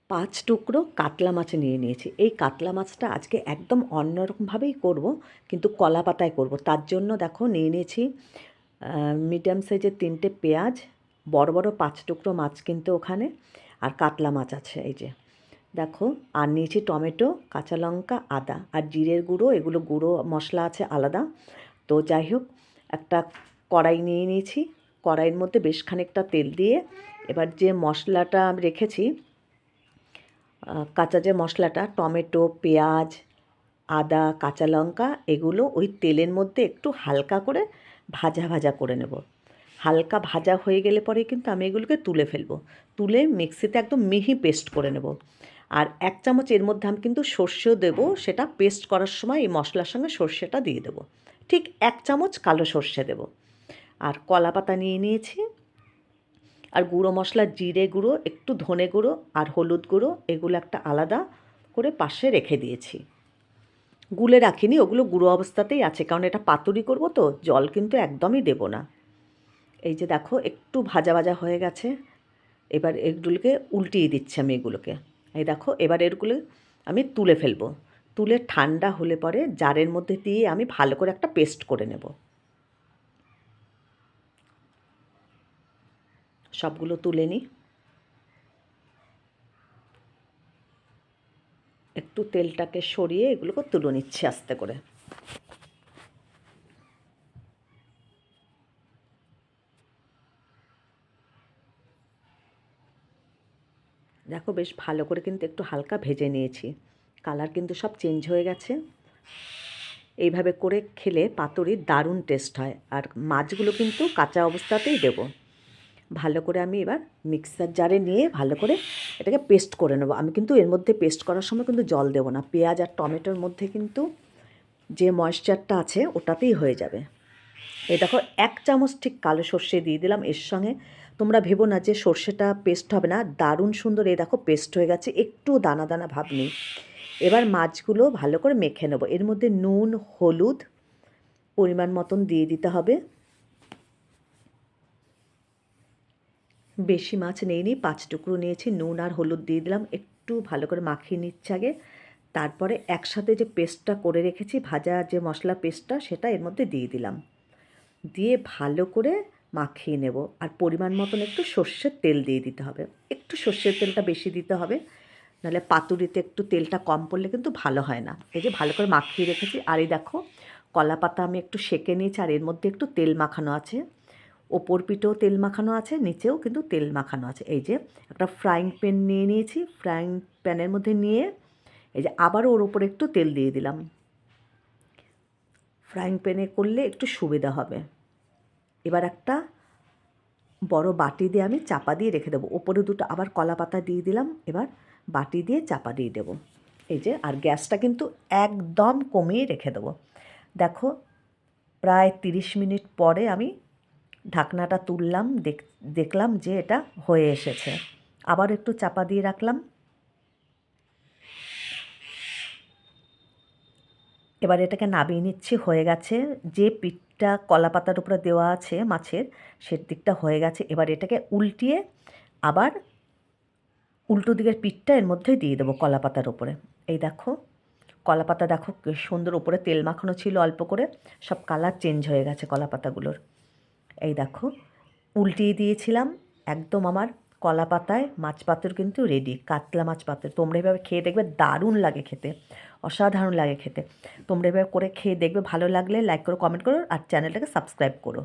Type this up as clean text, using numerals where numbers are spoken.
5 টুকরো কাতলা মাছ নিয়ে নিয়েছি। এই কাতলা মাছটা আজকে একদম অন্যরকমভাবেই করব, কিন্তু কলা পাতায় করব। তার জন্য দেখো নিয়ে নিয়েছি মিডিয়াম সাইজের 3টে পেঁয়াজ, বড় বড় 5 টুকরো মাছ কিন্তু ওখানে, আর কাতলা মাছ আছে এই যে দেখো। আর নিয়েছি টমেটো, কাঁচা লঙ্কা, আদা আর জিরের গুঁড়ো, এগুলো গুঁড়ো মশলা আছে আলাদা। তো যাই হোক, একটা কড়াই নিয়ে নিয়েছি। কড়াইয়ের মধ্যে বেশ খানিকটা তেল দিয়ে এবার যে মশলাটা আমি রেখেছি, কাঁচা যে মশলাটা, টমেটো, পেঁয়াজ, আদা, কাঁচা লঙ্কা, এগুলো ওই তেলের মধ্যে একটু হালকা করে ভাজা ভাজা করে নেব। হালকা ভাজা হয়ে গেলে পরে কিন্তু আমি এগুলোকে তুলে ফেলবো। তুলে মিক্সিতে একদম মিহি পেস্ট করে নেব। আর 1 চামচ এর মধ্যে আমি কিন্তু সর্ষেও দেবো, সেটা পেস্ট করার সময় এই মশলার সঙ্গে সর্ষেটা দিয়ে দেবো। ঠিক 1 চামচ কালো সর্ষে দেবো। আর কলা পাতা নিয়ে নিয়েছি, আর গুঁড়ো মশলা, জিরে গুঁড়ো, একটু ধনে গুঁড়ো আর হলুদ গুঁড়ো, এগুলো একটা আলাদা করে পাশে রেখে দিয়েছি। গুলে রাখিনি, ওগুলো গুঁড়ো অবস্থাতেই আছে, কারণ এটা পাতুরি করব তো, জল কিন্তু একদমই দেব না। এই যে দেখো একটু ভাজা ভাজা হয়ে গেছে। এবার এগুলোকে উল্টিয়ে দিচ্ছি আমি এগুলোকে। এই দেখো এবার এগুলো আমি তুলে ফেলবো। তুলে ঠান্ডা হলে পরে জারের মধ্যে দিয়ে আমি ভালো করে একটা পেস্ট করে নেব। সবগুলো তুলে নিই। একটু তেলটাকে সরিয়ে এগুলোকে তুলে নিচ্ছি আস্তে করে। দেখো বেশ ভালো করে কিন্তু একটু হালকা ভেজে নিয়েছি। কালার কিন্তু সব চেঞ্জ হয়ে গেছে। এইভাবে করে খেলে পাতুরির দারুণ টেস্ট হয়। আর মাছগুলো কিন্তু কাঁচা অবস্থাতেই দেবো। ভালো করে আমি এবার মিক্সার জারে নিয়ে ভালো করে এটাকে পেস্ট করে নেবো। আমি কিন্তু এর মধ্যে পেস্ট করার সময় কিন্তু জল দেবো না। পেঁয়াজ আর টমেটোর মধ্যে কিন্তু যে ময়েশ্চারটা আছে ওটাতেই হয়ে যাবে। এই দেখো 1 চামচ ঠিক কালো সর্ষে দিয়ে দিলাম এর সঙ্গে। তোমরা ভেবো না যে সর্ষেটা পেস্ট হবে না, দারুণ সুন্দর এই দেখো পেস্ট হয়ে গেছে, একটু দানা দানা ভাব নেই। এবার মাছগুলো ভালো করে মেখে নেবো। এর মধ্যে নুন, হলুদ পরিমাণ মতন দিয়ে দিতে হবে। বেশি মাছ নিইনি, 5 টুকরো নিয়েছি। নুন আর হলুদ দিয়ে দিলাম, একটু ভালো করে মাখিয়ে নিচ্ছে আগে। তারপরে একসাথে যে পেস্টটা করে রেখেছি, ভাজা যে মশলা পেস্টটা, সেটা এর মধ্যে দিয়ে দিলাম। দিয়ে ভালো করে মাখিয়ে নেব। আর পরিমাণ মতন একটু সর্ষের তেল দিয়ে দিতে হবে। একটু সর্ষের তেলটা বেশি দিতে হবে, নাহলে পাতুরিতে একটু তেলটা কম পড়লে কিন্তু ভালো হয় না। এই যে ভালো করে মাখিয়ে রেখেছি। আর এই দেখো কলা পাতা আমি একটু সেঁকে নিয়েছি, আর এর মধ্যে একটু তেল মাখানো আছে। ওপর পিঠেও তেল মাখানো আছে, নিচেও কিন্তু তেল মাখানো আছে। এই যে একটা ফ্রাইং প্যান নিয়ে নিয়েছি, ফ্রাইং প্যানের মধ্যে নিয়ে এই যে আবারও ওর ওপরে একটু তেল দিয়ে দিলাম। ফ্রাইং প্যানে করলে একটু সুবিধা হবে। এবার একটা বড় বাটি দিয়ে আমি চাপা দিয়ে রেখে দেবো। ওপরে দুটো আবার কলা পাতা দিয়ে দিলাম। এবার বাটি দিয়ে চাপা দিয়ে দেবো। এই যে, আর গ্যাসটা কিন্তু একদম কমিয়ে রেখে দেবো। দেখো প্রায় 30 মিনিট পরে আমি ঢাকনাটা তুললাম, দেখলাম যে এটা হয়ে এসেছে। আবার একটু চাপা দিয়ে রাখলাম। এবার এটাকে নামিয়ে নিচ্ছি, হয়ে গেছে। যে পিঠটা কলা পাতার উপরে দেওয়া আছে মাছের, সে দিকটা হয়ে গেছে। এবার এটাকে উল্টিয়ে আবার উল্টো দিকের পিঠটা এর মধ্যে দিয়ে দেবো কলা পাতার উপরে। এই দেখো কলা পাতা, দেখো সুন্দর উপরে তেল মাখানো ছিল অল্প করে, সব কালার চেঞ্জ হয়ে গেছে কলা পাতাগুলোর। এই দেখো উল্টিয়ে দিয়েছিলাম, একদম আমার কলা পাতায় মাছ পাতুরি কিন্তু রেডি। কাতলা মাছ পাতুরি তোমরা এভাবে খেয়ে দেখবে, দারুণ লাগে খেতে, অসাধারণ লাগে খেতে। তোমরা এভাবে করে খেয়ে দেখবে, ভালো লাগলে লাইক করো, কমেন্ট করো, আর চ্যানেলটাকে সাবস্ক্রাইব করো।